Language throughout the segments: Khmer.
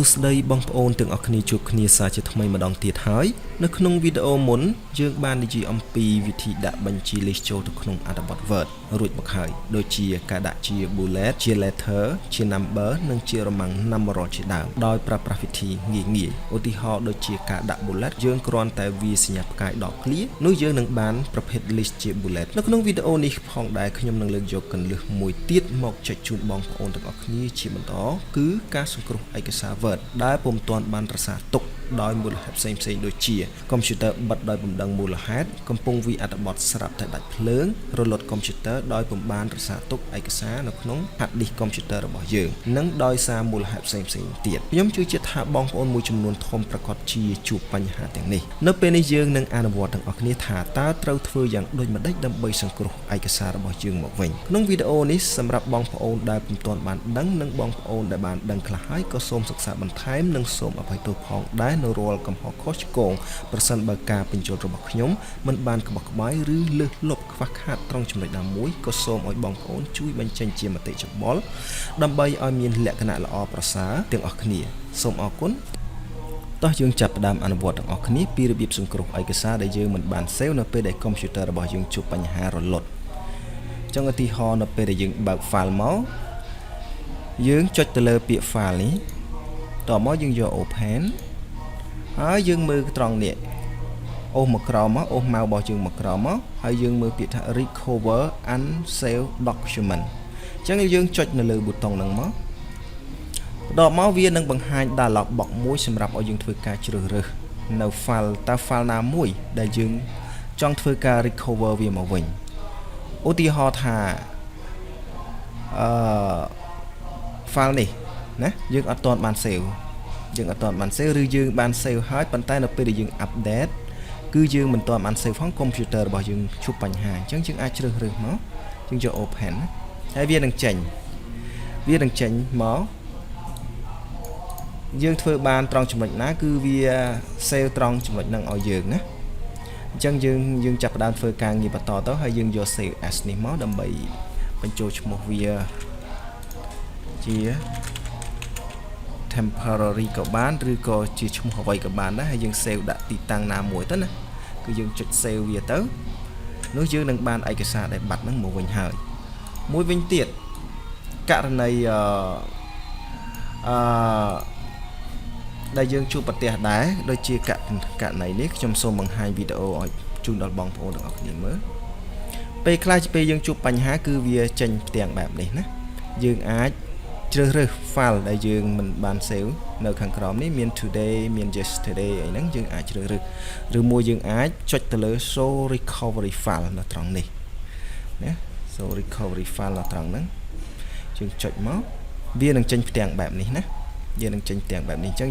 សួស្តីបងប្អូនទាំងអស់គ្នាជួបគ្នាសាជាថ្មីម្ដងទៀតហើយនៅក្នុងវីដេអូមុនយើងបាននិយាយអំពីវិធីដាក់បញ្ជី list ចូលទៅក្នុងអត្ថបទ Word រួចមកហើយដូចជាការដាក់ជា bullet ជា letter ជា number និងជា Roman numeral ជាដើមដោយប្រើប្រាស់វិធីងាយៗឧទាហរណ៍ដូចជាការដាក់ bullet យើងគ្រាន់តែវាសញ្ញាផ្កាយដក clear នោះយើងនឹងបានប្រភេទ list ជា bullet នៅក្នុងវីដេអូនេះផងដែរខ្ញុំនឹងលើកយកគន្លឹះមួយទៀតមកចែកជូនបងប្អូនទាំងអស់គ្នាជាបន្តគឺការសង្គ្រោះឯកសារ Word ដែលពុំទាន់បានរក្សាទុកដោយមូលហេតុផ្សេងៗដូចជាកុំព្យូទ័របិទដោយបំដឹងមូលហេតុកំពុងវាអត្ថបទស្រាប់តែដាច់ភ្លើងរលត់កុំព្យូទ័រដោយពុំបានរក្សាទុកឯកសារនៅក្នុង hard disk កុំព្យូទ័ររបស់យើងនិងដោយសារមូលហេតុផ្សេងៗទៀតខ្ញុំជឿជាក់ថាបងប្អូនមួយចំនួនធំប្រកាសជាជួបបញ្ហាទាំងនេះនៅពេលនេះយើងនឹងអនុវត្តទាំងអស់គ្នាថាតើត្រូវធ្វើយ៉ាងដូចម្តេចដើម្បីសង្គ្រោះឯកសាររបស់យើងមកវិញក្នុងវីដេអូនេះសម្រាប់បងប្អូនដែលពុំទាន់បានដឹងនិងបងប្អូនដែលបានដឹងខ្លះហើយក៏សូមសិក្សាបន្ថែមនិងសូមអភ័យទោសផងដែរនៅរាល់កំហុសខុសឆ្គងប្រសិនបើការបញ្ចូលរបស់ខ្ញុំមិនបានក្បោះក្បាយឬលើសលប់ខ្វះខាតត្រង់ចំណុចណាមួយក៏សូមឲ្យបងប្អូនជួយបញ្ចេញជាមតិយោបល់ដើម្បីឲ្យមានលក្ខណៈល្អប្រសើរទាំងអស់គ្នាសូមអរគុណតោះយើងចាប់ផ្ដើមអនុវត្តទាំងអស់គ្នាពីរបៀបសង្គ្រោះឯកសារដែលយើងមិនបាន save នៅពេលដែលកុំព្យូទ័ររបស់យើងជួបបញ្ហារលត់ចុងឧទាហរណ៍នៅពេលដែលយើងបើក file មកយើងចុចទៅលើពាក្យ file នេះតមកយើងយក open ហើយយើងមើលត្រង់នេះអូសមកក្រោមមកអូសម៉ៅរបស់យើងមកក្រោមមកហើយយើងមើលពាក្យថា recover unsaved document អញ្ចឹងយើងចុចនៅលើប៊ូតុងហ្នឹងមកដល់មកវានឹងបង្ហាញ dialog box មួយសម្រាប់ឲ្យយើងធ្វើការជ្រើសរើសនៅ file តើ file ណាមួយដែលយើងចង់ធ្វើការ recover វាមកវិញឧទាហរណ៍ថាfile នេះណាយើងអត់ទាន់បាន save ឬយើងបាន save ហើយប៉ុន្តែនៅពេលដែលយើង update គឺយើងមិនទាន់បាន save ផងកុំព្យូទ័ររបស់យើងជួបបញ្ហាអញ្ចឹងយើងអាចជ្រើសរើសមកយើងយក open ហើយវានឹងចេញមកយើងធ្វើបានត្រង់ចំណុចណាគឺវា save ត្រង់ចំណុចហ្នឹងឲ្យយើងណាអញ្ចឹងយើងចាប់ផ្ដើមធ្វើការងារបន្តទៅហើយយើងយក save as នេះមកដើម្បីបញ្ចូលឈ្មោះវាជា temporary ក៏បានឬក៏ជាឈ្មោះអ្វីក៏បានដែរហើយយើង save ដាក់ទីតាំងណាមួយទៅណាគឺយើងចុច save វាទៅនោះយើងនឹងបានឯកសារដែលបាត់ហ្នឹងមកវិញហើយមួយវិញទៀតករណីដែលយើងជួបប្រទះដែរដូចជាករណីនេះខ្ញុំសូមបង្ហាញវីដេអូឲ្យជូនដល់បងប្អូនទាំងអស់គ្នាមើលពេលខ្លះពេលយើងជួបបញ្ហាគឺវាចេញផ្ទាំងបែបនេះណាយើងអាចជ្រើសរើស file ដែលយើងមិនបាន save នៅខាងក្រោមនេះមាន today មាន yesterday អីហ្នឹងយើងអាចជ្រើសរើសឬមួយយើងអាចចុចទៅលើ show recovery file នៅត្រង់នេះណា show recovery file នៅត្រង់ហ្នឹងយើងចុចមកវានឹងចេញផ្ទាំងបែបនេះណាអញ្ចឹង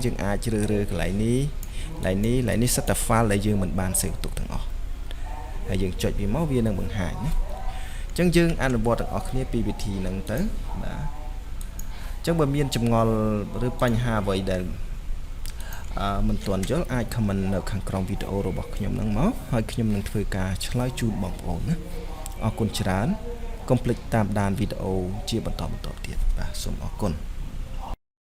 យើងអាចជ្រើសរើសកន្លែងនេះសិតតែ file ដែលយើងមិនបាន save ទុកទាំងអស់ហើយយើងចុចវាមកវានឹងបង្ហាញណាអញ្ចឹងយើងអនុវត្តទាំងអស់គ្នាពីវិធីហ្នឹងទៅបាទអញ្ចឹងបើមានចម្ងល់ឬបញ្ហាអ្វីដែលមិនទាន់យល់អាច comment នៅខាងក្រោមវីដេអូរបស់ខ្ញុំហ្នឹងមកហើយខ្ញុំនឹងធ្វើការឆ្លើយជូនបងប្អូនណាអរគុណច្រើនកុំភ្លេចតាមដានវីដេអូជាបន្តទៀតបាទសូមអរគុណ